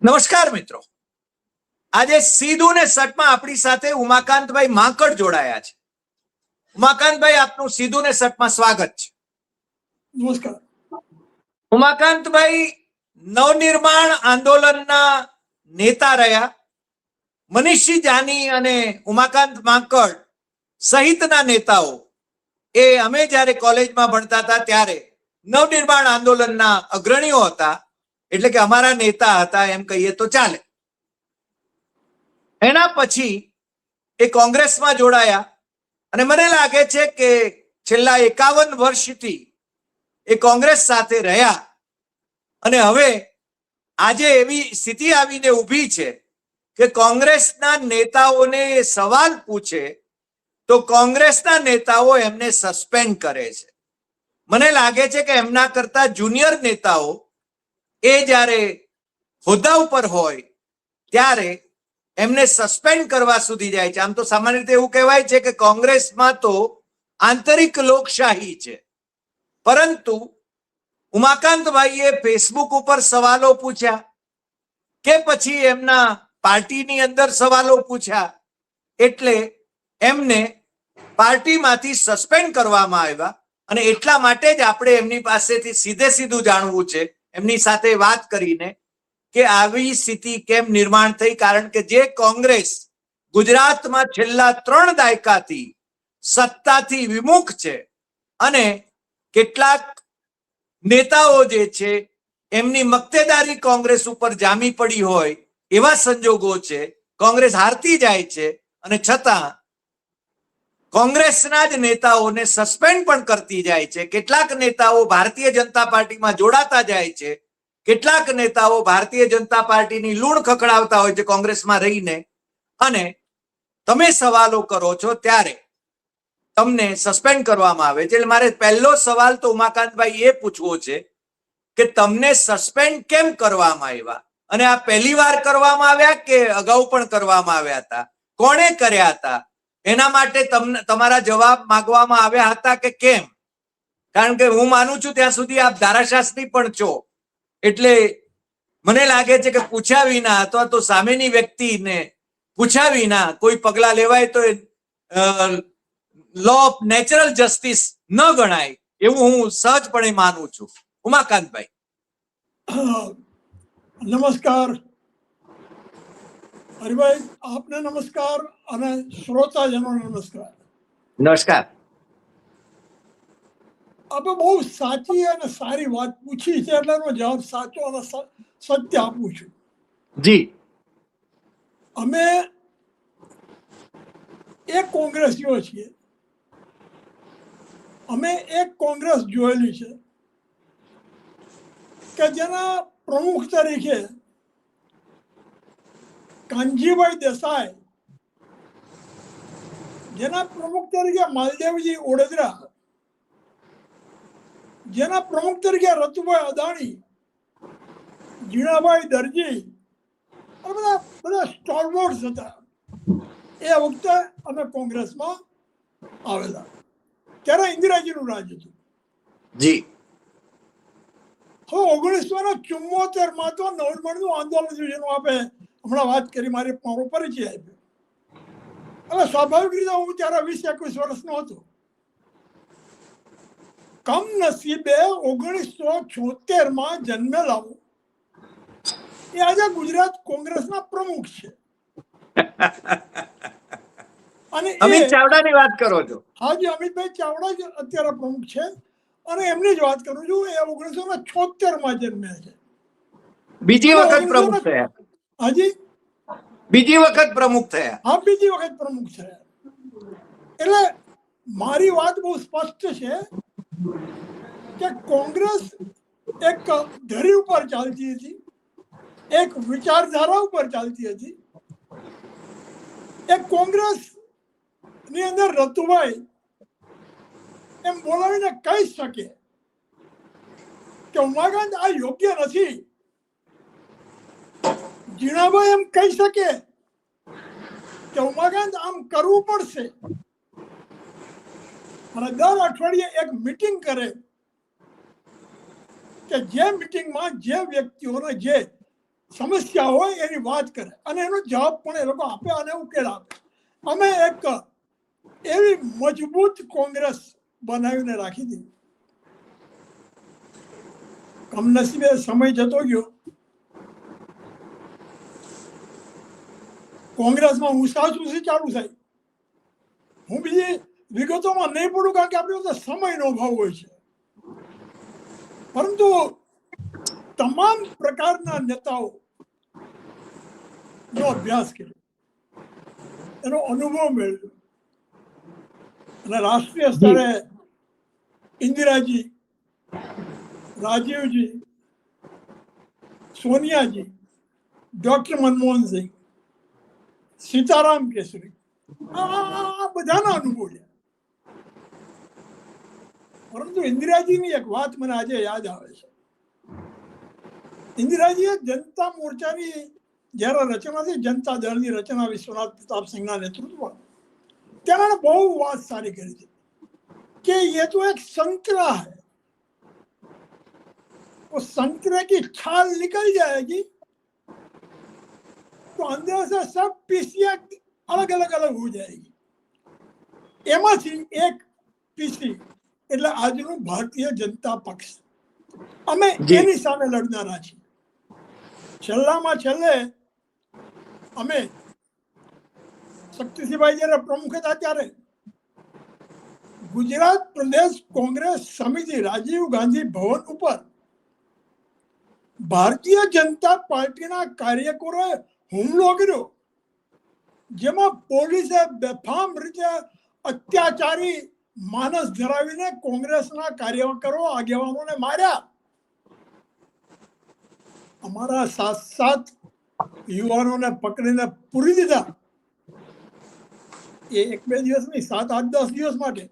નમસ્કાર મિત્રો, આજે સીધું ને સટમાં આપણી સાથે ઉમાકાંતભાઈ માંકડ જોડાયા છે. ઉમાકાંતભાઈ, આપનું સીધું ને સટમાં સ્વાગત છે. નમસ્કાર. ઉમાકાંતભાઈ નવનિર્માણ આંદોલનના નેતા રહ્યા. મનીષી જાની અને ઉમાકાંત માંકડ સહિતના નેતાઓ અમે જ્યારે કોલેજમાં ભણતા હતા ત્યારે નવનિર્માણ આંદોલનના અગ્રણીઓ હતા, એટલે કે અમારા નેતા હતા એમ કહીએ તો ચાલે. એના પછી એ કોંગ્રેસમાં જોડાયા અને મને લાગે છે કે છેલ્લા 51 વર્ષથી એ કોંગ્રેસ સાથે રહ્યા અને હવે આજે એવી સ્થિતિ આવીને ઊભી છે કે કોંગ્રેસના નેતાઓને એ સવાલ પૂછે તો કોંગ્રેસના નેતાઓ એમને સસ્પેન્ડ કરે છે. મને લાગે છે કે એમના કરતા જુનિયર નેતાઓ એ જ્યારે હોદ્દા ઉપર હોય ત્યારે એમને સસ્પેન્ડ કરવા સુધી જાય છે. આમ તો સામાન્ય રીતે એવું કહેવાય છે કે કોંગ્રેસમાં તો આંતરિક લોકશાહી છે, પરંતુ ઉમાકાંતભાઈએ ફેસબુક ઉપર સવાલો પૂછ્યા કે પછી એમના પાર્ટીની અંદર સવાલો પૂછ્યા એટલે એમને પાર્ટીમાંથી સસ્પેન્ડ કરવામાં આવ્યા. અને એટલા માટે જ આપણે એમની પાસેથી સીધું જાણવું છે, એમની સાથે વાત કરીને, કે આવી સ્થિતિ કેમ નિર્માણ થઈ. કારણ કે જે કોંગ્રેસ ગુજરાતમાં છેલ્લા 3 દાયકાથી સત્તાથી વિમુખ છે અને કેટલાક નેતાઓ જે છે એમની મક્તેદારી કોંગ્રેસ ઉપર જામી પડી હોય એવા સંજોગો છે. કોંગ્રેસ હારતી જાય છે અને છતાં કોંગ્રેસના જ નેતાઓને સસ્પેન્ડ પણ કરતી જાય છે. કેટલાક નેતાઓ ભારતીય જનતા પાર્ટીમાં જોડાતા જાય છે, કેટલાક નેતાઓ ભારતીય જનતા પાર્ટીની લૂણ ખખડાવતા હોય છે કોંગ્રેસમાં રહીને, અને તમે સવાલો કરો છો ત્યારે તમને સસ્પેન્ડ કરવામાં આવે છે. એટલે મારે પહેલો સવાલ તો ઉમાકાંતભાઈ એ પૂછવો છે કે તમને સસ્પેન્ડ કેમ કરવામાં આવ્યા, અને આ પહેલી વાર કરવામાં આવ્યા કે અગાઉ પણ કરવામાં આવ્યા હતા, કોણે કર્યા હતા, એના માટે તમારા જવાબ માંગવામાં આવ્યા હતા કે કેમ? કારણ કે હું માનું છું ત્યાં સુધી આપ ધારાશાસ્ત્રી પણ છો, એટલે મને લાગે છે કે પૂછ્યા વિના અથવા તો સામેની વ્યક્તિને પૂછ્યા વિના કોઈ પગલા લેવાય તો લો ઓફ નેચરલ જસ્ટિસ ન ગણાય એવું હું સહજપણે માનું છું. ઉમાકાંતભાઈ, નમસ્કાર. હરિભાઈ, આપને નમસ્કાર અને શ્રોતાજનોને નમસ્કાર. નમસ્કાર. આપણે બહુ સાચી અને સારી વાત પૂછી છે એટલે એનો જવાબ સાચો અને સત્ય આપું છું. જી, અમે એક કોંગ્રેસીઓ છીએ. અમે એક કોંગ્રેસ જોયેલી છે કે જેના પ્રમુખ તરીકે કાનજીભાઈ દેસાઈ, જેના પ્રમુખ તરીકે માલદેવજી ઓડેદરા, જેના પ્રમુખ તરીકે રતુભાઈ અદાણી, જીણાભાઈ દરજી અને બધા સ્ટોલવોર્ડ્સ હતા. એ વખતે અમે કોંગ્રેસમાં આવેલા ત્યારે ઇન્દિરાજીનું રાજ હતું. જી. હવે 1974માં તો નવનિર્માણનું આંદોલન થયું, જેનું આપણે હમણાં વાત કરી, મારો પરિચય આપ્યો. હવે સ્વાભાવિક રીતે હું ત્યારે 20-21 વર્ષનો હતો. કમનસીબે 1976માં જન્મેલા એ આજે ગુજરાત કોંગ્રેસના પ્રમુખ છે. અને અમિત ચાવડાની વાત કરો છો? હાજી, અમિતભાઈ ચાવડા જ અત્યારે પ્રમુખ છે અને એમની જ વાત કરું છું. એ 1976માં જન્મ્યા છે. બીજી વખત પ્રમુખ થયા? હાજી, બીજી વખત પ્રમુખ થયા? હા, બીજી વખત પ્રમુખ થયા. એટલે મારી વાત બહુ સ્પષ્ટ છે કે કોંગ્રેસ એક ધરી ઉપર ચાલતી હતી, એક વિચારધારા ઉપર ચાલતી હતી. એક કોંગ્રેસ ની અંદર રતુભાઈ એમ બોલાવીને કહી શકે કે ઉમાકાંત આ યોગ્ય નથી. જીણાભાઈ એમ કહી શકે કે ઉમાકાંત આમ કરવું પડશે. અને દર અઠવાડિયે એક મીટિંગ કરે કે જે મીટિંગમાં જે વ્યક્તિઓને જે સમસ્યા હોય એની વાત કરે અને એનો જવાબ પણ એ લોકો આપે અને ઉકેલ આપે. અમે એક એવી મજબૂત કોંગ્રેસ બનાવીને રાખી દીધી. કમનસીબે સમય જતો ગયો. કોંગ્રેસમાં ઉસાચુસી ચાલુ થઈ. હું બીજી વિગતોમાં નહીં પડું કારણ કે આપણી પાસે સમયનો અભાવ હોય છે. પરંતુ તમામ પ્રકારના નેતાઓ નો અભ્યાસ કર્યો, એનો અનુભવ મેળવ્યો અને રાષ્ટ્રીય સ્તરે ઇન્દિરાજી, રાજીવજી, સોનિયાજી, ડોક્ટર મનમોહનસિંહ, સીતારામ કેસરી, આ બધાના અનુભવ છે. પરંતુ ઇન્દિરાજીની એક વાત મને આજે યાદ આવે છે. ઇન્દિરાજીએ જનતા મોરચાની જ્યારે રચના થઈ, જનતા દળની રચના વિશ્વનાથ પ્રતાપ સિંહના નેતૃત્વમાં, ત્યારે બહુ વાત સારી કરી છે कि ये तो एक संतरा है, वो संतरे की छाल निकल जाएगी तो अंदर से सब पीसियां अलग अलग अलग हो जाएगी. એમાંથી એક પીસી એટલે આજનું ભારતીય જનતા પક્ષ. અમે એની સામે લડનારા છીએ. છેલ્લામાં છેલ્લે અમે શક્તિસિંહભાઈ જયારે પ્રમુખ હતા ત્યારે ગુજરાત પ્રદેશ કોંગ્રેસ સમિતિ રાજીવ ગાંધી ભવન ઉપર ભારતીય જનતા પાર્ટીના કાર્યકરોએ હુમલો કર્યો, જેમાં પોલીસે બેફામ રીતે અત્યાચારી માનસ ધરાવીને કોંગ્રેસના કાર્યકરો આગેવાનોને માર્યા. અમારા 7 યુવાનોને પકડીને પૂરી દીધા. એ 1-2 દિવસ નહીં, 7-8-10 દિવસ માટે.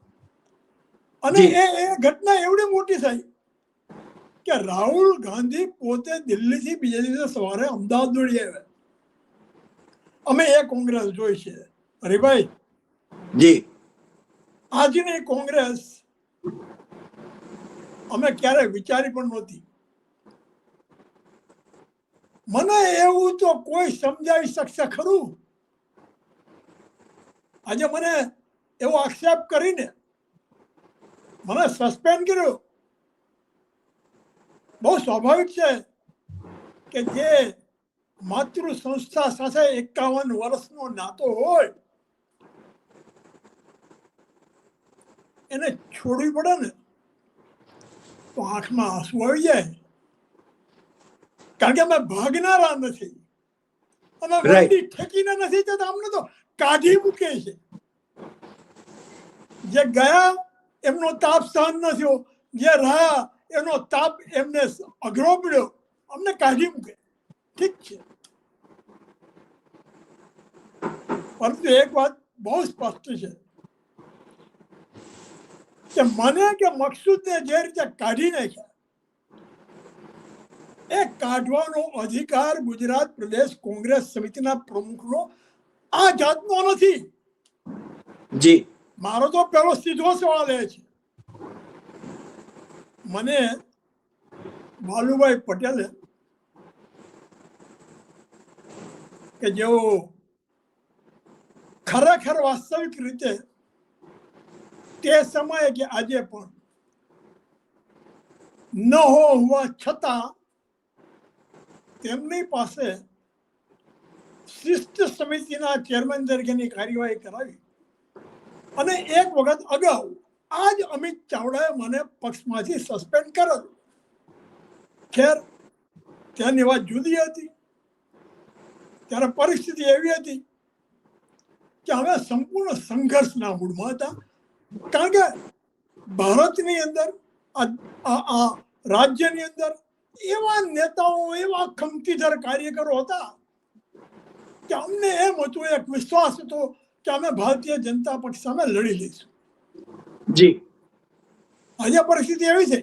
અને એ ઘટના એવડી મોટી થઈ કે રાહુલ ગાંધી પોતે દિલ્હીથી બીજા દિવસે સવારે અમદાવાદ દોડી આવ્યા. અમે એ કોંગ્રેસ જોઈ છે હરિભાઈ. જી, આજની કોંગ્રેસ અમે ક્યારેય વિચારી પણ નહોતી. મને એવું તો કોઈ સમજાવી શકશે ખરું? આજે મને એવો આક્ષેપ કરીને મને સસ્પેન્ડ કર્યો. બહુ સ્વાભાવિક છે કે જે માતૃ સંસ્થા સાથે 51 વર્ષનો નાતો હોય એને છોડવી પડે ને તો આંખમાં આંસુ આવી જાય. કારણ કે અમે ભાગનારા નથી, અમે વંડી ઠેકીને નથી જતા. અમને તો કાઢી મૂકે છે. જે ગયા એમનો તાપ સહન ન થયો, જે રહ્યા એનો તાપ એમને અઘરો પડ્યો, અમને કાઢી મૂકે. ઠીક છે, પરંતુ એક વાત બહુ સ્પષ્ટ છે કે મને કે મકસૂદને જે રીતે કાઢી નાખ્યા, એ કાઢવાનો અધિકાર ગુજરાત પ્રદેશ કોંગ્રેસ સમિતિના પ્રમુખનો આ જાતનો નથી. જી, મારો તો પેલો સીધો સવાલ એ છે. મને બાલુભાઈ પટેલે કે જેઓ ખરેખર વાસ્તવિક રીતે તે સમયે કે આજે પણ ન હોવા છતાં તેમની પાસે શિસ્ત સમિતિના ચેરમેન તરીકેની કાર્યવાહી કરાવી અને એક વખત અગાઉ આજ અમિત ચાવડાએ મને પક્ષમાંથી સસ્પેન્ડ કરેલો. ખેર, ત્યાંની વાત જુદી હતી. ત્યારે પરિસ્થિતિ એવી હતી કે હવે સંપૂર્ણ સંઘર્ષના મૂડમાં હતા. કારણ કે ભારતની અંદર આ રાજ્યની અંદર એવા નેતાઓ, એવા ખમતીધર કાર્યકરો હતા કે અમને એમ હતું, એક વિશ્વાસ હતો કે અમે ભારતીય જનતા પક્ષ સામે લડી લઈશું. જી, આજે પરિસ્થિતિ એવી છે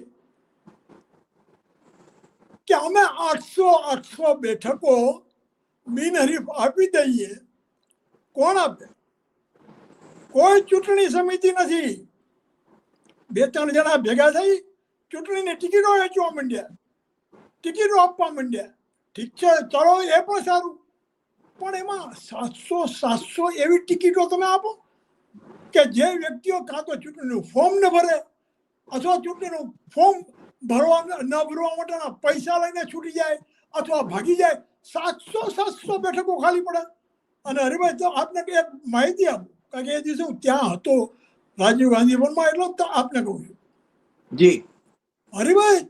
કે અમે 800 બેઠકો બિનહરીફ આપી દઈએ. કોણ આપે? કોઈ ચૂંટણી સમિતિ નથી. 2-3 જણા ભેગા થઈ ચૂંટણીની ટિકિટો વેચવા માંડ્યા, ટિકિટો આપવા માંડ્યા. ઠીક છે, ચલો એ પણ સારું, પણ એમાં 700 એવી ટિકિટો તમે આપો કે જે વ્યક્તિઓ કાં તો ચૂંટણીનું ફોર્મ ન ભરે અથવા ચૂંટણીનું ફોર્મ ન ભરવા માટેના પૈસા લઈને છૂટી જાય અથવા ભાગી જાય. 700 બેઠકો ખાલી પડે. અને હરિભાઈ, તો આપને એક માહિતી આપું, કારણ કે એ દિવસે હું ત્યાં હતો રાજીવ ગાંધી ભવનમાં, એટલો જ આપને કહું છું. જી હરિભાઈ,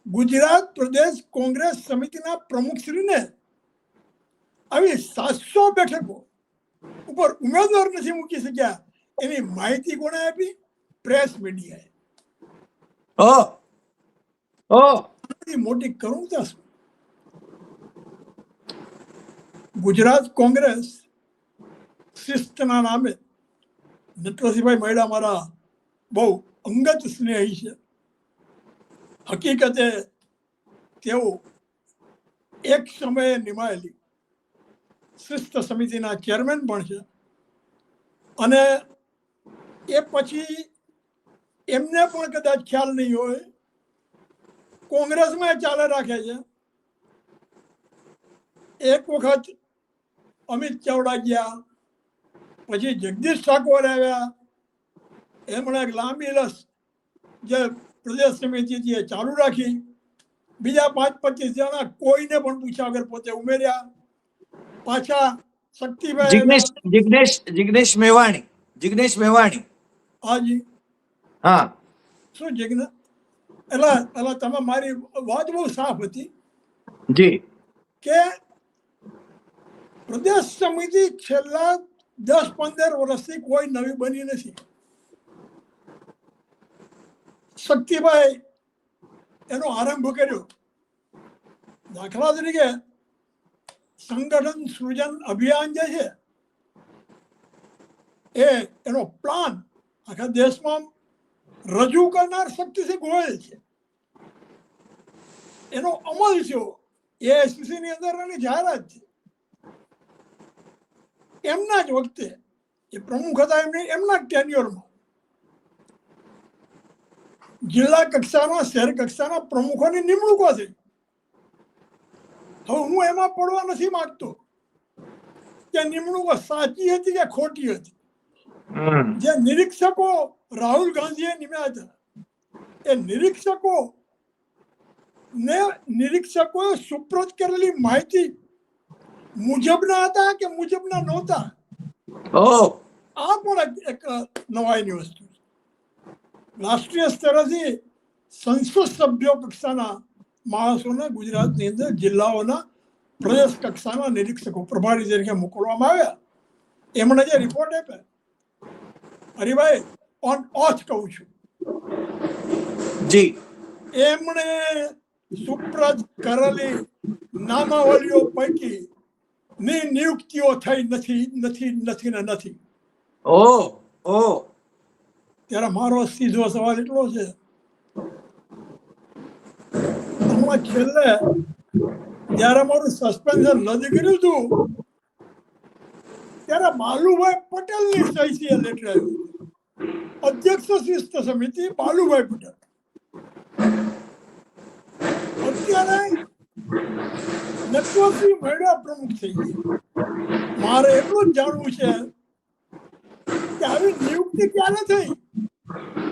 ગુજરાત પ્રદેશ કોંગ્રેસ સમિતિના પ્રમુખશ્રીને આવી 700 બેઠકો ઉપર ઉમેદવાર નથી મૂકી શક્યા, એની માહિતી કોણે આપી? પ્રેસ મીડિયાએ. મોટી કરુણતા શું! ગુજરાત કોંગ્રેસ શિસ્તના નામે, નટવરસિંહભાઈ મૈડા મારા બહુ અંગત સ્નેહી છે. હકીકતે તેઓ એક સમયે નિમાયેલી શિસ્ત સમિતિના ચેરમેન પણ છે. અને એ પછી એમને પણ કદાચ ખ્યાલ નહીં હોય, કોંગ્રેસમાં ચાલે રાખે છે. એક વખત અમિત ચાવડા ગયા, પછી જગદીશ ઠાકોર આવ્યા, એમણે એક લાંબી લસ જે પ્રદેશ સમિતિ એ ચાલુ રાખી. બીજા 5-25 જણા કોઈને પણ પૂછ્યા વગર પોતે ઉમેર્યા. પાછા શક્તિભાઈ આવ્યા. જિગ્નેશ મેવાણી. હાજી. હા. શું જિગ્નેશ? એટલે તમે, મારી વાત બહુ સાફ હતી જી કે પ્રદેશ સમિતિ છેલ્લા 10-15 વર્ષથી કોઈ નવી બની નથી. શક્તિભાઈ એનો આરંભ કર્યો. દાખલા તરીકે સંગઠન સૃજન અભિયાન જે છે, એનો પ્લાન આખા દેશમાં રજૂ કરનાર શક્તિસિંહ ગોયલ છે. એનો અમલ થયો, એઆઈસીસી ની અંદર એની જાહેરાત છે. એમના જ વખતે એ પ્રમુખ હતા, એમના જ ટેન્યુઅરમાં જિલ્લા કક્ષાના, શહેર કક્ષાના પ્રમુખોની નિમણૂકો થઈ. હવે હું એમાં પડવા નથી માંગતો કે નિમણૂકો સાચી હતી કે ખોટી હતી. જે નિરીક્ષકો રાહુલ ગાંધીએ નિમ્યા હતા, એ નિરીક્ષકોએ સુપ્રત કરેલી માહિતી મુજબના હતા કે મુજબના નહોતા, આ પણ એક નવાઈની વસ્તુ છે. રાષ્ટ્રીય સ્તરેથી સંસદ સભ્યો કક્ષાના માણસોને ગુજરાતની અંદર જિલ્લાઓના પ્રદેશ કક્ષાના નિરીક્ષકો પ્રભારી તરીકે મોકલવામાં આવ્યા. એમણે જે રિપોર્ટ આપ્યા, હરિભાઈ ઓન ઓથ કહું છું, જી, એમણે સુપ્રત કરેલી નામાવલીઓ પૈકી ની નિયુક્તિઓ થઈ નથી. ત્યારે મારો સીધો સવાલ એટલો છે, હમણાં છેલ્લે જયારે મારું સસ્પેન્શન રદ કર્યું હતું, ત્યારે બાલુભાઈ પટેલની સહીથી એ લેટર આવ્યું. અધ્યક્ષ શિસ્ત સમિતિ બાલુભાઈ પટેલ. અત્યારે નટવરસિંહ મૈડા પ્રમુખ થઈ ગયા. મારે એટલું જ જાણવું છે કે આવી નિયુક્તિ ક્યારે થઈ?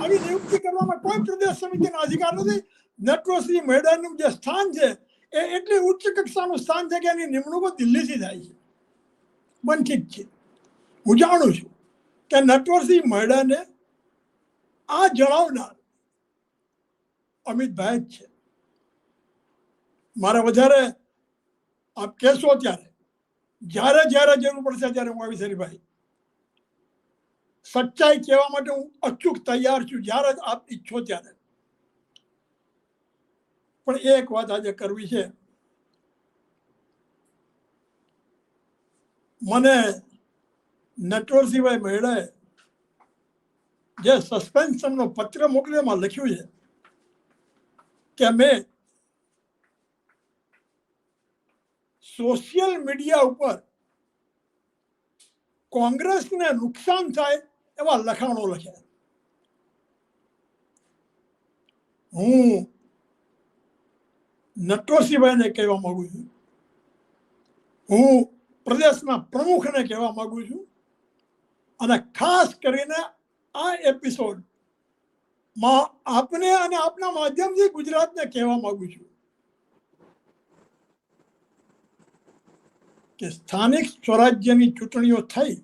આવી નિયુક્તિ કરવામાં કોઈ પ્રદેશ સમિતિનો અધિકાર નથી. નટવરસિંહ મૈડાનું જે સ્થાન છે, એ એટલી ઉચ્ચ કક્ષાનું સ્થાન છે કે એની નિમણૂકો દિલ્હીથી થાય છે. પણ ઠીક છે, હું જાણું છું કે નટવરસિંહ મૈડાને આ જણાવનાર અમિતભાઈ જ છે. મારે વધારે આપ કહેશો ત્યારે, જ્યારે જરૂર પડશે ત્યારે હું આવીશ. હરિભાઈ, સચ્ચાઈ કહેવા માટે હું અચૂક તૈયાર છું, જ્યારે આપ ઈચ્છો ત્યારે. પણ એક વાત આજે કરવી છે. મને નટવરસિંહભાઈ મૈડાએ જે સસ્પેન્શનનો પત્ર મોકલ્યો, એમાં લખ્યું છે કે મેં સોશિયલ મીડિયા ઉપર કોંગ્રેસને નુકસાન થાય એવા લખાણો લખ્યા. હું નટવરસિંહભાઈને કહેવા માંગુ છું, હું પ્રદેશના પ્રમુખને કહેવા માંગુ છું, અને ખાસ કરીને આ એપિસોડમાં આપને અને આપના માધ્યમથી ગુજરાતને કહેવા માંગુ છું કે સ્થાનિક સ્વરાજ્યની ચૂંટણીઓ થઈ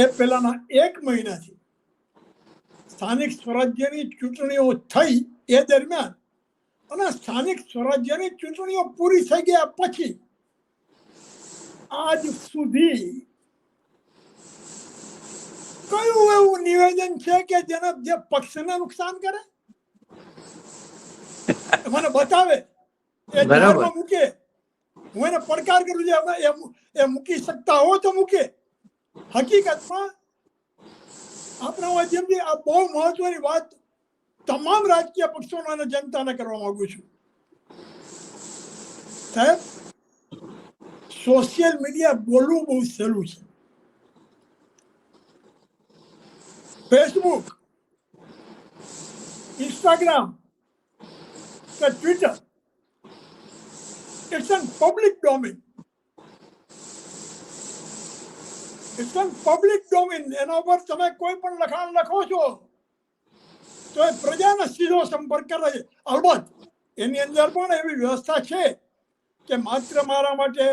એ પહેલાના 1 મહિનાથી સ્થાનિક સ્વરાજ્યની ચૂંટણીઓ થઈ એ દરમિયાન અને સ્થાનિક સ્વરાજ્યની ચૂંટણીઓ પૂરી થઈ ગયા પછી આજ સુધી કયું એવું નિવેદન છે કે જે પક્ષને નુકસાન કરે? મને બતાવે, એ જાહેરમાં મૂકે, હું એને પડકાર કરું છું, એ મૂકી શકતા હો તો મૂકે. હકીકતમાં આપણા માધ્યમથી આ બહુ મહત્વની વાત તમામ રાજકીય પક્ષોને અને જનતાને કરવા માંગુ છું. સાહેબ, સોશિયલ મીડિયા બોલવું બહુ સહેલું છે. ફેસબુક, ઇન્સ્ટાગ્રામ કે Twitter, it's an public domain. It's an public domain. એના પર તમે કોઈ પણ લખાણ લખો છો તો એ પ્રજાને સીધો સંપર્ક કરે છે. અલબત્ત એની અંદર પણ એવી વ્યવસ્થા છે કે માત્ર મારા માટે,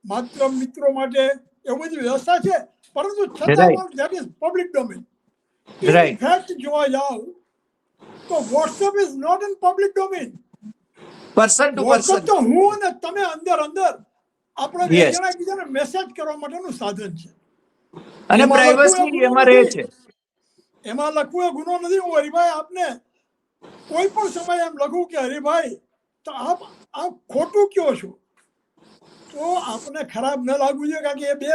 માત્ર મિત્રો માટે એવું બધી વ્યવસ્થા છે, પરંતુ છતાં પણ that is public domain. In fact જોવા જાવ તો WhatsApp is not in public domain. Person to person, તો હું અને તમે અંદર આપણે બે જણા એકબીજાને મેસેજ કરવા માટેનું સાધન છે. અને પ્રાઇવસી એમાં રહે છે. એમાં લખવું એ ગુનો નથી. હું હરિભાઈ આપને કોઈ પણ સમય એમ લખું કે હરિભાઈ તો આપ ખોટું કયો છો, તો આપને ખરાબ ન લાગવું જોઈએ, કારણ કે એ બે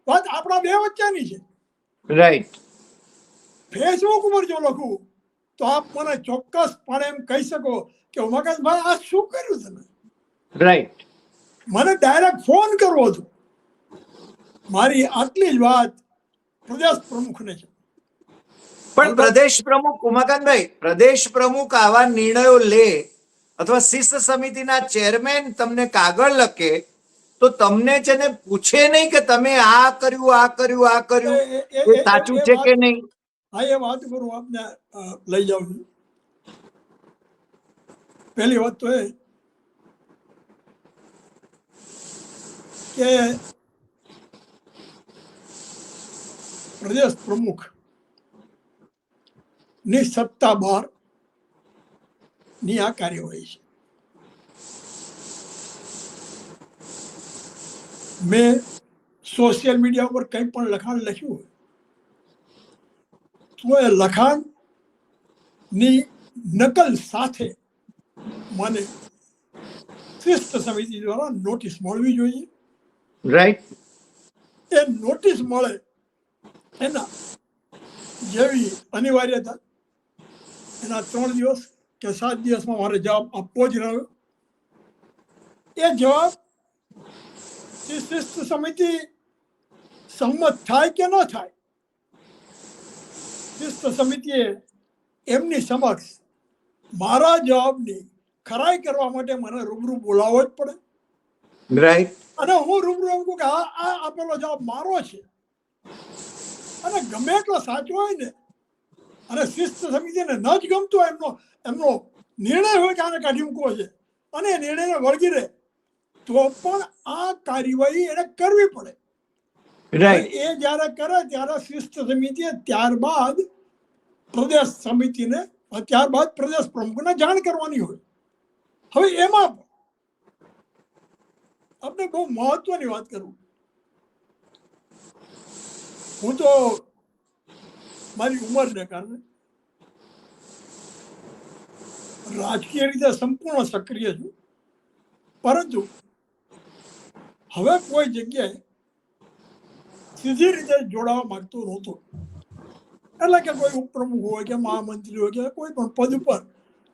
વાત આપણા બે વચ્ચેની છે. રાઈટ. ફેસબુક ઉપર જો લખું તો આપ મને ચોક્કસપણે એમ કહી શકો કે ઉમાકાંતભાઈ આ શું કર્યું તમે? રાઈટ. મને ડાયરેક્ટ ફોન કરવો હતો. મારી આટલી જ વાત પ્રદેશ પ્રમુખને છે. પણ પ્રદેશ પ્રમુખ, ઉમાકાંતભાઈ, પ્રદેશ પ્રમુખ આવા નિર્ણયો લે અથવા શિસ્ત સમિતિના ચેરમેન તમને કાગળ લખે તો તમને છે ને પૂછે નહીં કે તમે આ કર્યું એ સાચું છે કે નહીં? હા, એ વાત પર હું આપને લઈ જાઉં છું. પહેલી વાત તો એ કે પ્રદેશ પ્રમુખ ની સત્તા બહાર ની આ કાર્યવાહી છે. મેં સોશિયલ મીડિયા ઉપર કંઈ પણ લખાણ લખ્યું હોય તો એ લખાણની નકલ સાથે મને શિસ્ત સમિતિ દ્વારા નોટિસ મળવી જોઈએ. રાઈટ. એ નોટિસ મળે એના જેવી અનિવાર્યતા એના 3 દિવસ કે 7 દિવસમાં મારે જવાબ આપવો જ રહ્યો. એ જવાબ શિસ્ત સમિતિ સંમત થાય કે ન થાય, શિસ્ત સમિતિએ એમની સમક્ષ મારા જવાબની ખરાઈ કરવા માટે મને રૂબરૂ બોલાવવો જ પડે. રાઈટ. અને હું રૂબરૂ એમ કહું કે આ આપેલો જવાબ મારો છે, અને ગમે એટલો સાચો હોય ને, અને શિસ્ત સમિતિને ન જ ગમતો એમનો નિર્ણય હોય કે આને કાઢી મૂકવો છે, અને એ નિર્ણયને વળગી રહે, તો પણ આ કાર્યવાહી એને કરવી પડે. એ જયારે કરે ત્યારે શિસ્ત સમિતિએ ત્યારબાદ પ્રદેશ સમિતિને, ત્યારબાદ પ્રદેશ પ્રમુખને જાણ કરવાની હોય. હવે એમાં આપણે બહુ મહત્વની વાત કરું. હું તો મારી ઉંમરને કારણે રાજકીય રીતે સંપૂર્ણ સક્રિય છું, પરંતુ હવે કોઈ જગ્યાએ સીધી રીતે જોડાવા માંગતો નહોતો. એટલે કે કોઈ ઉપપ્રમુખ હોય કે મહામંત્રી હોય કે કોઈ પણ પદ ઉપર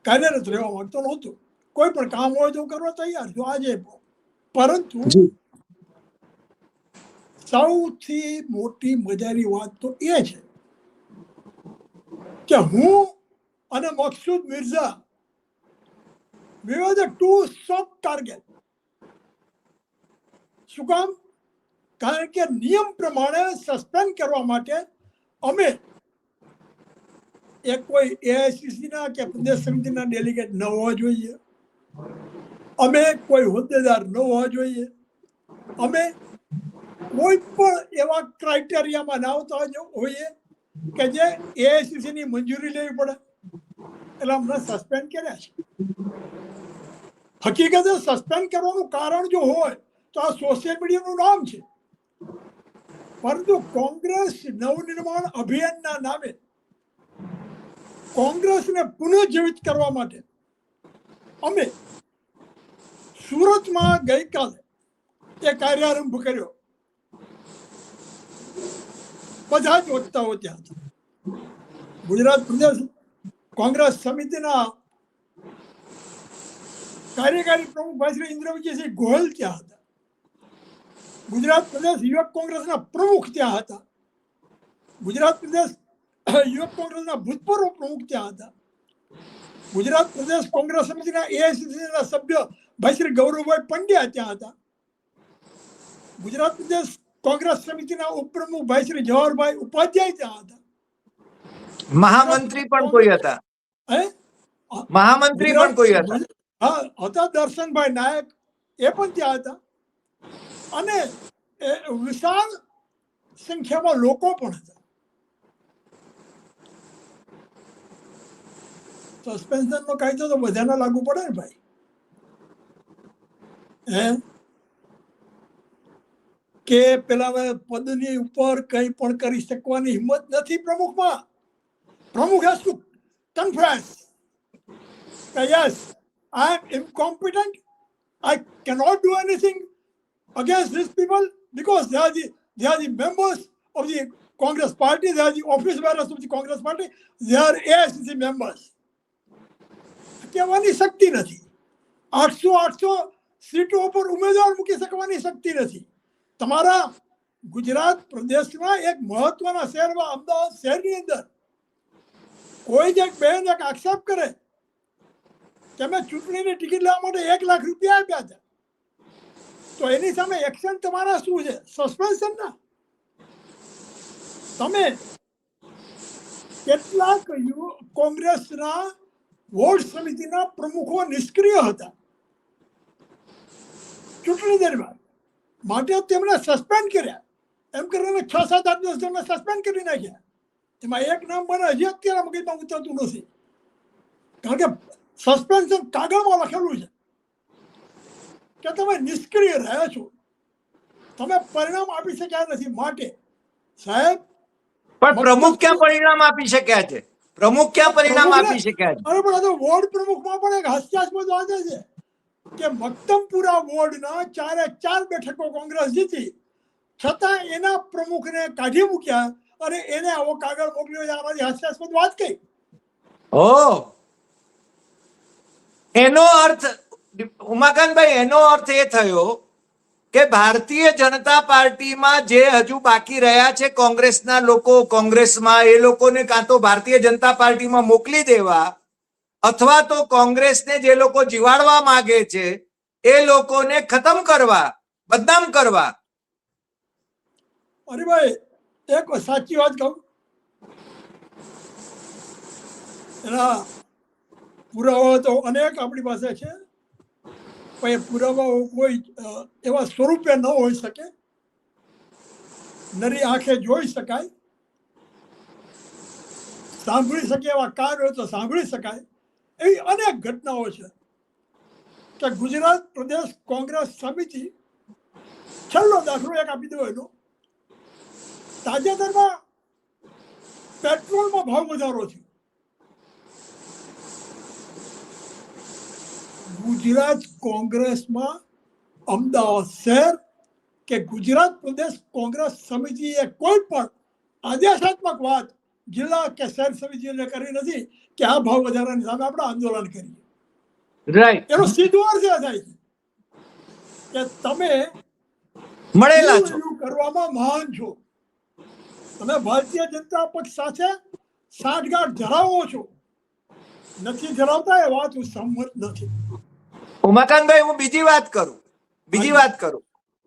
કાર્યરત રહેવા માંગતો નહોતો. કોઈ પણ કામ હોય તો કરવા તૈયાર છું આજે. પરંતુ સૌથી મોટી મજાની વાત તો એ છે કે હું અને Maqsood Mirza we were the two soft target. શું કામ? કારણ કે નિયમ પ્રમાણે સસ્પેન્ડ કરવા માટે અમે એક કોઈ એઆઈસીસીના કે પ્રદેશ સમિતિના ડેલિગેટ ન હોવા જોઈએ, અમે કોઈ હોદ્દેદાર ન હોવા જોઈએ, અમે કોઈ પણ એવા ક્રાઇટેરિયામાં ના આવતા હોઈએ કે જે એઆઈસીસીની મંજૂરી લેવી પડે, એટલે અમને સસ્પેન્ડ કર્યા છે. હકીકતે સસ્પેન્ડ કરવાનું કારણ જો હોય તો આ સોશિયલ મીડિયાનું નામ છે, પરંતુ કોંગ્રેસ નવનિર્માણ અભિયાનના નામે કોંગ્રેસને પુનઃજીવિત કરવા માટે અમે સુરતમાં ગઈકાલે એ કાર્યારંભ કર્યો. બધા જ વક્તાઓ ત્યાં હતા. ગુજરાત પ્રદેશ કોંગ્રેસ સમિતિના કાર્યકારી પ્રમુખ ભાઈ શ્રી ઇન્દ્રવિજયસિંહ ગોહિલ ત્યાં હતા. ગુજરાત પ્રદેશ યુવક કોંગ્રેસના પ્રમુખ ત્યાં હતા. ગુજરાત પ્રદેશ યુવક કોંગ્રેસના ભૂતપૂર્વ પ્રમુખ ત્યાં હતા. ગુજરાત પ્રદેશ કોંગ્રેસ સમિતિના એઆઈસીસીના સભ્ય ભાઈ શ્રી ગૌરવભાઈ પંડ્યા ત્યાં હતા. ગુજરાત પ્રદેશ કોંગ્રેસ સમિતિના ઉપપ્રમુખ ભાઈ શ્રી જવાહરભાઈ ઉપાધ્યાય ત્યાં હતા. મહામંત્રી પણ કોઈ હતા? મહામંત્રી પણ કોઈ હતા? હા હતા, દર્શનભાઈ નાયક એ પણ ત્યાં હતા. અને વિશાળ સંખ્યામાં લોકો પણ હતા. સસ્પેન્શનનો કાયદો તો બધાને લાગુ પડે ને ભાઈ. કે પેલા પદની ઉપર કંઈ પણ કરી શકવાની હિંમત નથી પ્રમુખમાં. પ્રમુખ has to confess that yes, I am incompetent. I cannot do anything against these people because they are the members of the Congress party. They are the office bearers of the Congress party. They are AICC members. કહેવાની શક્તિ નથી. 800 સીટો ઉપર ઉમેદવાર મૂકી શકવાની શક્તિ નથી. તમારા ગુજરાત પ્રદેશમાં એક મહત્વના શહેરમાં અમદાવાદ શહેરની અંદર કોઈ જ એક બહેન એક આક્ષેપ કરે કે મેં ચૂંટણીની ટિકિટ લેવા માટે 1 લાખ રૂપિયા આપ્યા હતા, તો એની સામે એક્શન તમારા શું છે? સસ્પેન્શનના. તમે કેટલાક કોંગ્રેસના વોર્ડ સમિતિના પ્રમુખો નિષ્ક્રિય હતા ચૂંટણી દરમિયાન, માટે તેમને સસ્પેન્ડ કર્યા. એમ કરીને 6, 7, 8, 10 જણને સસ્પેન્ડ કરી નાખ્યા. એમાં એક નામ મને હજી અત્યારે મગજમાં ઉતરતું નથી, કારણ કે સસ્પેન્શન કાગળમાં લખેલું છે કે તમે નિષ્ક્રિય રહ્યા છો, તમે પરિણામ આપી શક્યા નથી. માટે સાહેબ, પણ પ્રમુખ ક્યાં પરિણામ આપી શક્યા છે? પ્રમુખ ક્યાં પરિણામ આપી શક્યા છે? અરે પણ આ તો વોર્ડ પ્રમુખમાં પણ એક હાસ્યાસ્પદ વાત છે કે મક્તમપુરા વોર્ડના 4 બેઠકો કોંગ્રેસ જીતી, છતાં એના પ્રમુખને કાઢી મૂક્યા અને એને આવો કાગળ મોકલ્યો. આમાંથી હાસ્યાસ્પદ વાત કઈ? એનો અર્થ ઉમાકાંતભાઈ, એનો અર્થ એ થયો કે ભારતીય જનતા પાર્ટીમાં જે હજુ બાકી રહ્યા છે કોંગ્રેસના લોકો કોંગ્રેસમાં, એ લોકોને કાં તો ભારતીય જનતા પાર્ટીમાં મોકલી દેવા અથવા તો કોંગ્રેસને જે લોકો જીવાડવા માંગે છે એ લોકોને ખતમ કરવા, બદનામ કરવા. અરે ભાઈ, એક સાચી વાત કહું, એના પુરાવા તો અનેક આપણી પાસે છે, પણ એ પુરાવાઓ કોઈ એવા સ્વરૂપે ન હોઈ શકે, નરી આંખે જોઈ શકાય, સાંભળી શકે એવા કાન હોય તો સાંભળી શકાય, એવી અનેક ઘટનાઓ છે કે ગુજરાત પ્રદેશ કોંગ્રેસ સમિતિ, છેલ્લો દાખલો એક આપી દો એનો, તાજેતરમાં પેટ્રોલમાં ભાવ વધારો થયો. ગુજરાત કોંગ્રેસમાં અમદાવાદ શહેર કે ગુજરાત પ્રદેશ કોંગ્રેસ સમિતિએ કોઈ પણ આદેશાત્મક વાત જિલ્લા કે શહેર સમિતિને કરી નથી કે આ ભાવ વધારાની સામે આપણે આંદોલન કરીએ. રાઈટ. એનો સીધો અર્થ એ થાય કે તમે મળેલા છો, કરવામાં મહાન છો, તમે ભારતીય જનતા પક્ષ સાથે સાંઠગાંઠ ધરાવો છો. નથી ધરાવતા એ વાત હું સંમત નથી. ઉમાકાંતભાઈ, હું બીજી વાત કરું.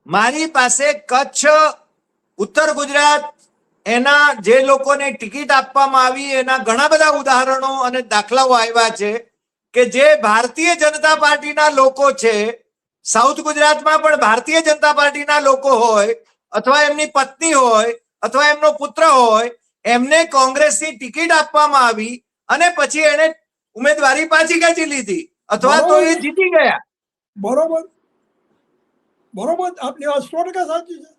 મારી પાસે કચ્છ, ઉત્તર ગુજરાત, એના જે લોકોને ટિકિટ આપવામાં આવી એના ઘણા બધા ઉદાહરણો અને દાખલાઓ આવ્યા છે કે જે ભારતીય જનતા પાર્ટીના લોકો છે, સાઉથ ગુજરાતમાં પણ ભારતીય જનતા પાર્ટીના લોકો હોય અથવા એમની પત્ની હોય અથવા એમનો પુત્ર હોય, એમને કોંગ્રેસની ટિકિટ આપવામાં આવી અને પછી એને ઉમેદવારી પાછી ખેંચી લીધી અથવા તો એ જીતી ગયા. બરોબર, આપની વાત 100% સાચી છે.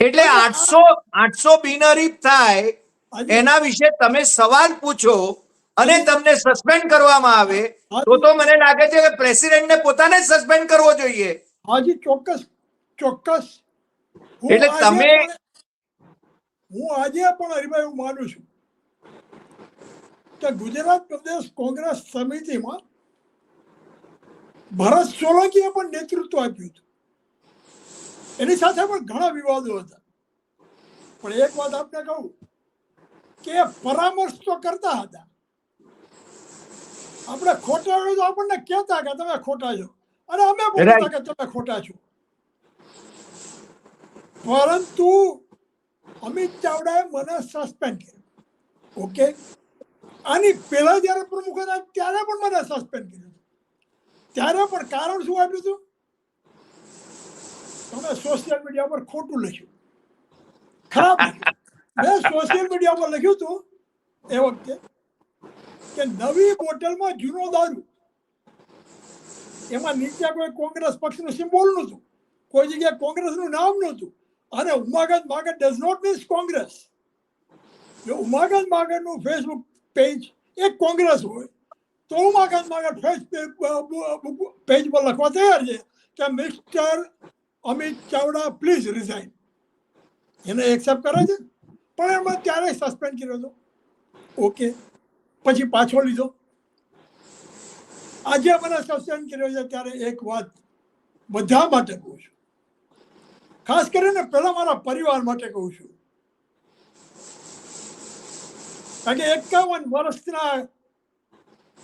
એટલે 800 બિનહરીફ થાય એના વિશે તમે સવાલ પૂછો અને તમને સસ્પેન્ડ કરવામાં આવે તો મને લાગે છે કે પ્રેસિડેન્ટને પોતાને જ સસ્પેન્ડ કરવો જોઈએ. હાજી, ચોક્કસ. એટલે તમે હું આજે પણ હરિભાઈ એવું માનું છું કે ગુજરાત પ્રદેશ કોંગ્રેસ સમિતિમાં ભરત સોલંકીએ પણ નેતૃત્વ આપ્યું હતું. એની સાથે પણ ઘણા વિવાદો હતા, પણ એક વાત આપને કહું કે પરામર્શ તો કરતા હતા. આપણે ખોટા હોય તો આપણને કહેતા કે તમે ખોટા છો, અને અમે બોલતા કે તમે ખોટા છો. પરંતુ અમિત ચાવડાએ મને સસ્પેન્ડ કર્યો. ઓકે, આની પહેલા જયારે પ્રમુખ હતા ત્યારે પણ મને સસ્પેન્ડ કર્યો. ત્યારે પણ કારણ શું આપ્યું હતું? તમે સોશિયલ મીડિયા પર ખોટું લખ્યું, ખરાબ લખ્યું. મેં સોશિયલ મીડિયા પર લખ્યું હતું એ વખતે કે નવી બોટલમાં જૂનો દારૂ. એમાં નીચે કોઈ કોંગ્રેસ પક્ષનું સિમ્બોલ નહોતું, કોઈ જગ્યાએ કોંગ્રેસનું નામ નહોતું, અને Umakant Magar does not means Congress. જો ઉમાકાંત માગરનું ફેસબુક પેજ એક કોંગ્રેસ હોય તો ઉમાકાંત માગર પેજ પર લખવા તૈયાર છે કે mister Amit Chavda please resign. એને એક્સેપ્ટ કરે છે, પણ એમાં ત્યારે સસ્પેન્ડ કર્યો હતો. ઓકે, પછી પાછો લીધો. આજે મને સસ્પેન્ડ કર્યો છે ત્યારે એક વાત બધા માટે કહું છું, ખાસ કરીને પહેલા મારા પરિવાર માટે કહું છું. કારણ કે 51 વર્ષના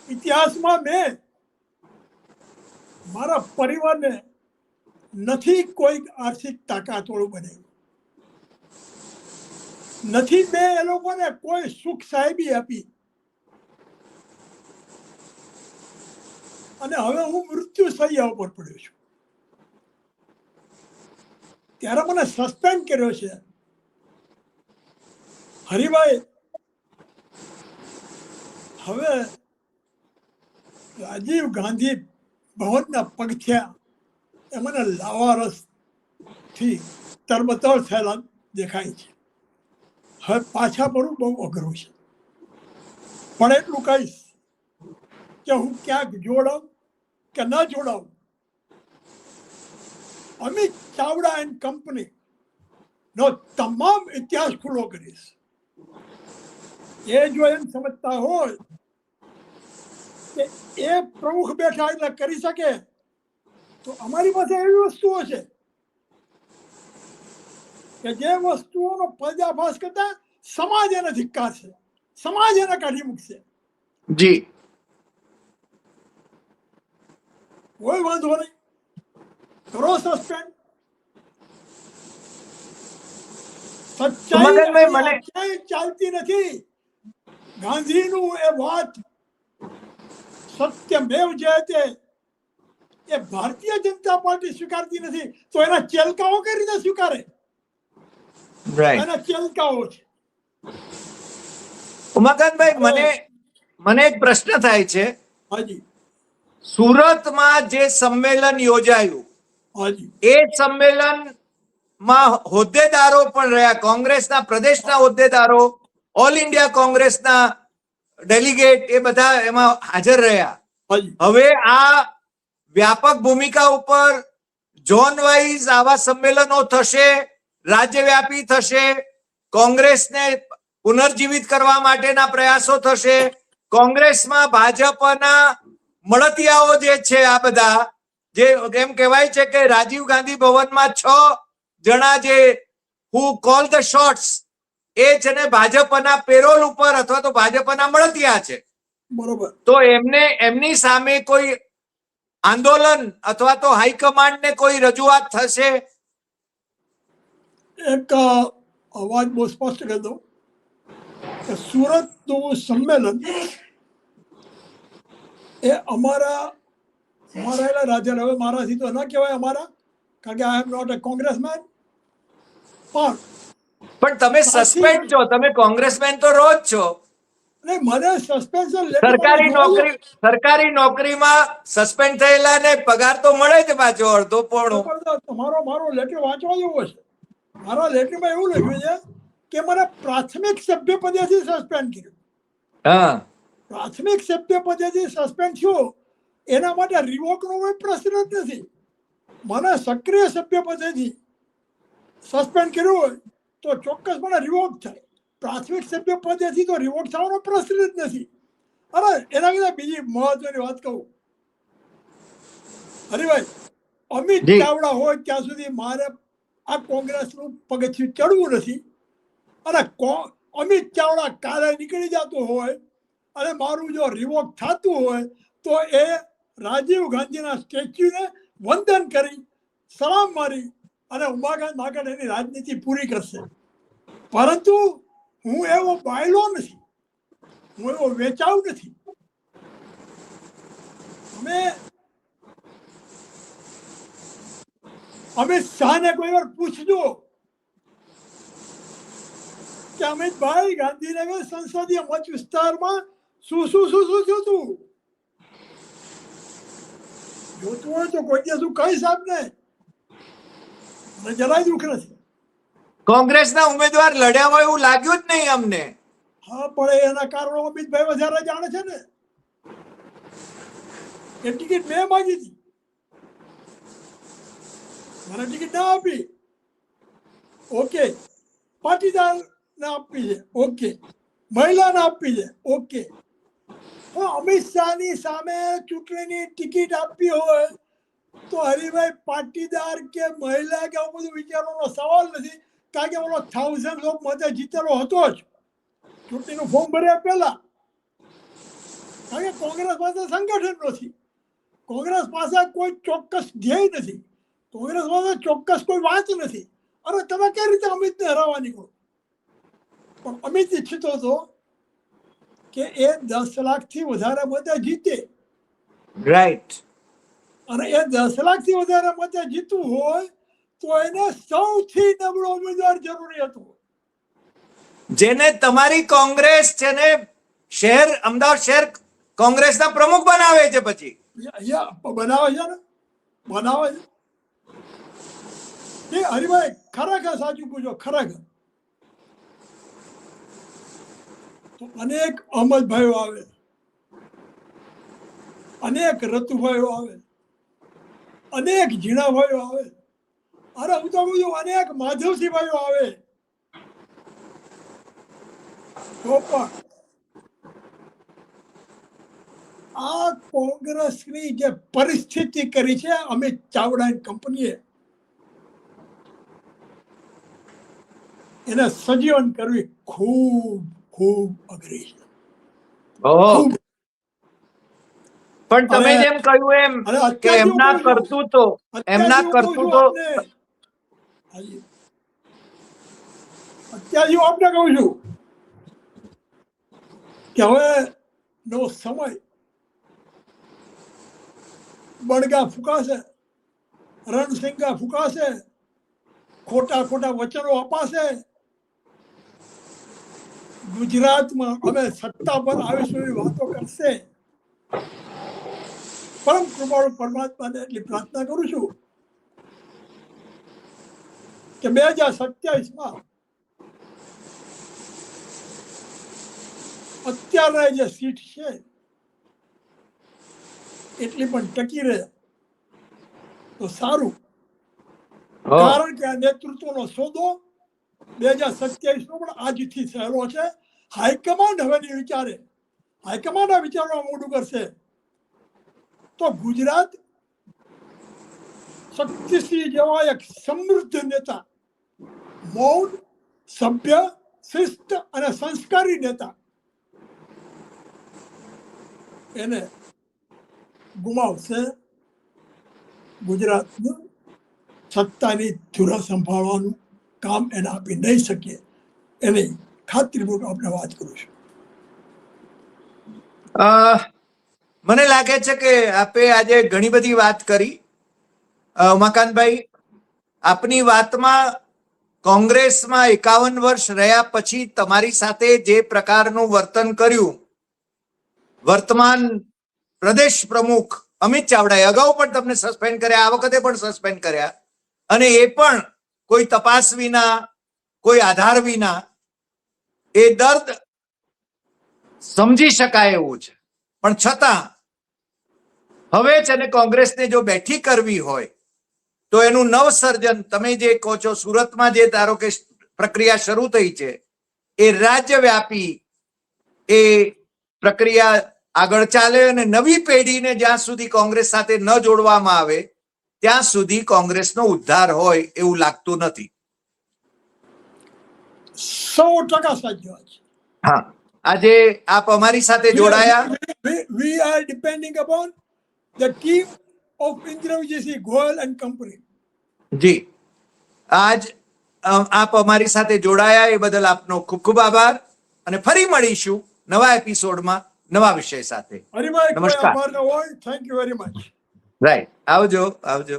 ઇતિહાસમાં મેં મારા પરિવારને નથી કોઈ આર્થિક તાકાતવાળું બનાવ્યું, નથી મેં એ લોકોને કોઈ સુખ સાહેબી આપી. અને હવે હું મૃત્યુ સૈયા ઉપર પડ્યો છું, ત્યારે મને સસ્પેન્ડ કર્યો છે. હરિભાઈ, હવે રાજીવ ગાંધી ભવનના પગથિયા એ મને લાવારસથી તરબતર થયેલા દેખાય છે. હવે પાછા પડવું બહુ અઘરું છે, પણ એટલું કહીશ કે હું ક્યાંક જોડાઉં કે ન જોડાઉં, અમિત ચાવડા એન્ડ કંપની નો તમામ ઇતિહાસ ખુલ્લો કરીશ. એ જો એમ સમજતા હોય કે એ પ્રમુખ બેઠા એટલે કરી શકે, તો અમારી પાસે એવી વસ્તુઓ છે કે જે વસ્તુઓનો પર્દાફાશ કરતા સમાજ એને ધિક્કારશે, સમાજ એને કાઢી મૂકશે. જી, કોઈ વાંધો નહીં, કરો સસ્પેન્ડ. સચ્ચાઈ ચાલતી નથી. ગાંધીનું એ વાત સત્યમેવ જયતે એ ભારતીય જનતા પાર્ટી સ્વીકારતી નથી, તો એના ચેલકાઓ કઈ રીતે સ્વીકારે? એના ચેલકાઓ છે. ઉમાકાંતભાઈ, મને એક પ્રશ્ન થાય છે. હાજી. સુરતમાં જે સંમેલન યોજાયું, હાજી, એ સંમેલનમાં હોદ્દેદારો પણ રહ્યા, કોંગ્રેસના પ્રદેશના હોદ્દેદારો, ઓલ ઇન્ડિયા કોંગ્રેસના ડેલિગેટ, એ બધા એમાં હાજર રહ્યા. હવે આ વ્યાપક ભૂમિકા ઉપર ઝોન વાઇઝ આવા સંમેલનો થશે, રાજ્યવ્યાપી થશે, કોંગ્રેસને પુનર્જીવિત કરવા માટેના પ્રયાસો થશે. કોંગ્રેસમાં ભાજપના મળતિયાઓ જે છે, આ બધા જે એમ કહેવાય છે કે રાજીવ ગાંધી ભવનમાં 6 જણા જે હુ કોલ ધ શોટ્સ, એ છે ને ભાજપના પેરોલ ઉપર અથવા તો ભાજપના મળતિયા છે. બરોબર. તો એમની સામે કોઈ આંદોલન અથવા તો હાઈકમાન્ડને કોઈ રજૂઆત થશે? એક અવાજ બહુ સ્પષ્ટ કરી દઉં કે સુરતનું સંમેલન એ અમારા રાજ્ય, હવે મારાથી તો ન કહેવાય અમારા, કારણ કે આઈ એમ નોટ અ કોંગ્રેસમેન, પણ તમે સસ્પેન્ડ છો, તમે કોંગ્રેસમેન તો રોજ છો. નહીં, મને સસ્પેન્શન લેટર સરકારી નોકરીમાં સસ્પેન્ડ થયેલા ને પગાર તો મળે જ પાછો અડધો પોણો. મારો લેટર વાંચવા જેવો છે. મારા લેટરમાં એવું લખ્યું છે કે મને પ્રાથમિક સભ્ય પદેથી સસ્પેન્ડ કર્યું. હા, પ્રાથમિક સભ્ય પદેથી સસ્પેન્ડ થયો એના માટે રિવોકનો કોઈ પ્રશ્ન જ નથી. મને સક્રિય સભ્ય પદેથી સસ્પેન્ડ કર્યું હોય તો ચોક્કસ મને રિવોક થાય. પ્રાથમિક સભ્ય પદેથી તો રિવોક થવાનો પ્રશ્ન જ નથી. અરે એના કરતા બીજી મહત્વની વાત કહું હરિભાઈ, અમિત ચાવડા હોય ત્યાં સુધી મારે આ કોંગ્રેસનું પગથિયું ચડવું નથી. અને અમિત ચાવડા કાલે નીકળી જતું હોય અને મારું જો રિવોક થતું હોય તો એ રાજીવ ગાંધીના સ્ટેચ્યુને વંદન કરી, સલામ મારી અને ઉમાકાંત માકડ એની રાજનીતિ પૂરી કરશે. પરંતુ હું એવો બાયલો નથી, હું એવો વેચાવ નથી. અમિત શાહને કોઈ વાર પૂછજો કે અમિતભાઈ ગાંધીનગર સંસદીય મત વિસ્તારમાં શું થતું જોતું હોય તો કોઈ દિવસ કહીશ આપને, મને જરાય દુઃખ નથી. કોંગ્રેસના ઉમેદવાર લડ્યા હોય એવું લાગ્યું જ નહીં અમને. હા, પણ એના કારણો અમિતભાઈ વધારે જાણે છે ને. એ ટિકિટ મેં માંગી હતી, મને ટિકિટ ના આપી. ઓકે, પાટીદાર ને આપી છે, ઓકે, મહિલાને આપી છે, ઓકે. પણ અમિત શાહની સામે ચૂંટણીની ટિકિટ આપી હોય તો હરિભાઈ પાટીદાર કે મહિલા કે આવું બધું વિચારવાનો સવાલ નથી. કારણ કે ઓલો 1000 ઓફ મતે જીતેલો હતો જ ચૂંટણીનું ફોર્મ ભર્યા પહેલા. કારણ કે કોંગ્રેસ પાસે સંગઠન નથી, કોંગ્રેસ પાસે કોઈ ચોક્કસ ધ્યેય નથી, કોંગ્રેસ પાસે ચોક્કસ કોઈ વાત નથી. અરે તમે કઈ રીતે અમિતને હરાવવા નીકળો? પણ અમિત ઈચ્છતો હતો કે એ 10 લાખથી વધારે મતે જીતે. રાઈટ. અને એ 10 લાખથી વધારે મતે જીતવું હોય તો એને સૌથી નબળો ઉમેદવાર જરૂરી હતો. જેને તમારી કોંગ્રેસ છે ને અમદાવાદ શહેર કોંગ્રેસના પ્રમુખ બનાવે છે. પછી બનાવે છે ને, બનાવે છે. હરિભાઈ ખરેખર સાચું પૂછો, ખરેખર તો અનેક અહમદભાઈઓ આવે, અનેક રતુભાઈઓ આવે, અનેક ઝીણાભાઈઓ આવે, અરે હું તો કહું અનેક માધવસિંહભાઈઓ આવે. તો પણ આ કોંગ્રેસની જે પરિસ્થિતિ કરી છે અમિત ચાવડાની કંપનીએ, એને સજીવન કરવી ખૂબ ખૂબ અઘરી છે. પણ તમે જેમ કહ્યું એમ કે એમના કરતૂતો અત્યારે હું આપને કહું છું કે હવે નો સમય બળગા ફૂંકાશે, રણસિંગા ફૂંકાશે, ખોટા વચનો અપાશે. ગુજરાતમાં અમે સત્તા પર આવીશું એવી વાતો કરશે. પરમ કૃપાળુ પરમાત્માને એટલી પ્રાર્થના કરું છું કે 2027માં અત્યારના જે સીટ છે એટલી પણ ટકી રહે તો સારું. કારણ કે આ નેતૃત્વનો સોદો 2027 નો પણ આજથી સહેલો છે. હાઈકમાન્ડ હવે નહીં વિચારે, હાઈકમાન્ડ આ વિચારવા મોડું કરશે તો ગુજરાત શક્તિસિંહ જેવા એક સમૃદ્ધ નેતા, મૌન, સભ્ય, શિસ્ત અને સંસ્કારી નેતા એને ગુમાવશે ગુજરાતનું સત્તાની ધુરા સંભાળવાનું કામ એને આપી નહીં શકીએ એની ખાતરીપૂર્વક આપણે વાત કરું છું. મને લાગે છે કે આપે આજે ઘણી બધી વાત કરી. ઉમાકાંતભાઈ, આપની વાતમાં કોંગ્રેસમાં 51 વર્ષ રહ્યા પછી તમારી સાથે જે પ્રકારનું વર્તન કર્યું વર્તમાન પ્રદેશ પ્રમુખ અમિત ચાવડાએ, અગાઉ પણ તમને સસ્પેન્ડ કર્યા, આ વખતે પણ સસ્પેન્ડ કર્યા, અને એ પણ કોઈ તપાસ વિના, કોઈ આધાર વિના, એ દર્દ સમજી શકાય એવું છે. પણ છતાં હવે છે ને કોંગ્રેસને જો બેઠી કરવી હોય તો એનું નવસર્જન, તમે જે કહો છો સુરતમાં જે ધારો કે પ્રક્રિયા શરૂ થઈ છે, એ રાજ્યવ્યાપી એ પ્રક્રિયા આગળ ચાલે અને નવી પેઢીને જ્યાં સુધી કોંગ્રેસ સાથે ન જોડવામાં આવે ત્યાં સુધી કોંગ્રેસનો ઉદ્ધાર હોય એવું લાગતું નથી. 100% સાચી વાત છે. હા, આજે આપ અમારી સાથે જોડાયા. We are depending upon the team of Indra Vijayસિંહ Goyal and company. જી, આજ આપ અમારી સાથે જોડાયા એ બદલ આપનો ખૂબ ખૂબ આભાર, અને ફરી મળીશું નવા એપિસોડમાં નવા વિષય સાથે. હરિભાઈ, કોઈ નમસ્કાર. આભાર ન હોય. Thank you very much. Right, આવજો. આવજો.